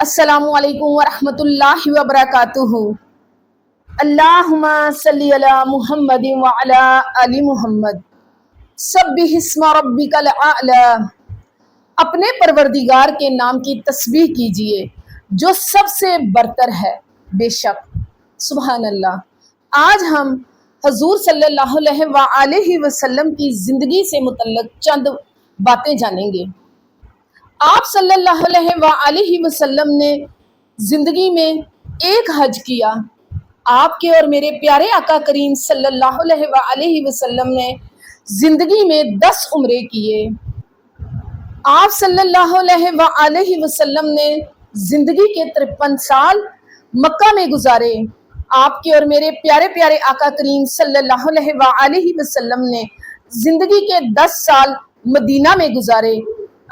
السلام علیکم ورحمۃ اللہ وبرکاتہ۔ اللہم صلی علی محمد وعلی آل محمد۔ سبح اسم ربک الاعلی۔ اپنے پروردگار کے نام کی تسبیح کیجئے جو سب سے برتر ہے، بے شک۔ سبحان اللہ۔ آج ہم حضور صلی اللہ علیہ وآلہ وسلم کی زندگی سے متعلق چند باتیں جانیں گے۔ آپ صلی اللہ علیہ وآلہ وسلم نے زندگی میں ایک حج کیا۔ آپ کے اور میرے پیارے آقا کریم صلی اللہ علیہ وآلہ وسلم نے زندگی میں 10 عمرے کیے۔ آپ صلی اللہ علیہ وآلہ وسلم نے زندگی کے 53 سال مکہ میں گزارے۔ آپ کے اور میرے پیارے پیارے آقا کریم صلی اللہ علیہ وآلہ وسلم نے زندگی کے 10 سال مدینہ میں گزارے۔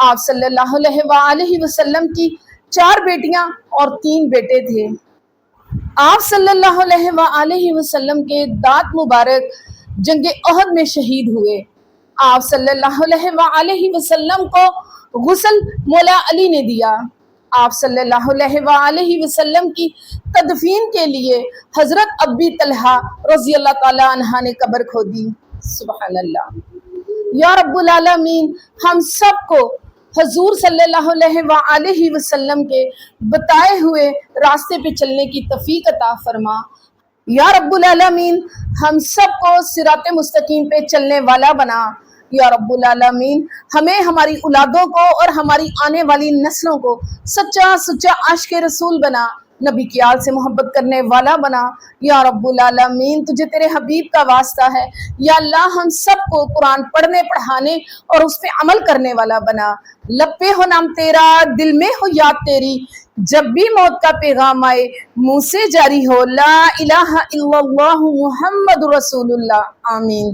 آپ صلی اللہ علیہ وآلہ وسلم کی 4 بیٹیاں اور 3 بیٹے تھے۔ آپ صلی اللہ علیہ وآلہ وسلم کے دانت مبارک جنگ احد میں شہید ہوئے۔ آپ صلی اللہ علیہ وآلہ وسلم کو غسل مولا علی نے دیا۔ آپ صلی اللہ علیہ وآلہ وسلم کی تدفین کے لیے حضرت ابی طلحہ رضی اللہ تعالی عنہ نے قبر کھودی۔ سبحان اللہ۔ یا رب العالمین ہم سب کو حضور صلی اللہ علیہ وآلہ وسلم کے بتائے ہوئے راستے پہ چلنے کی توفیق عطا فرما۔ یا رب العالمین ہم سب کو صراط مستقیم پہ چلنے والا بنا۔ یا رب العالمین ہمیں، ہماری اولادوں کو اور ہماری آنے والی نسلوں کو سچا عاشق رسول بنا، نبی کی آل سے محبت کرنے والا بنا۔ یا رب العالمین تجھے تیرے حبیب کا واسطہ ہے، یا اللہ ہم سب کو قرآن پڑھنے پڑھانے اور اس پہ عمل کرنے والا بنا۔ لب پہ ہو نام تیرا، دل میں ہو یاد تیری، جب بھی موت کا پیغام آئے منہ سے جاری ہو لا الہ الا اللہ محمد رسول اللہ۔ آمین۔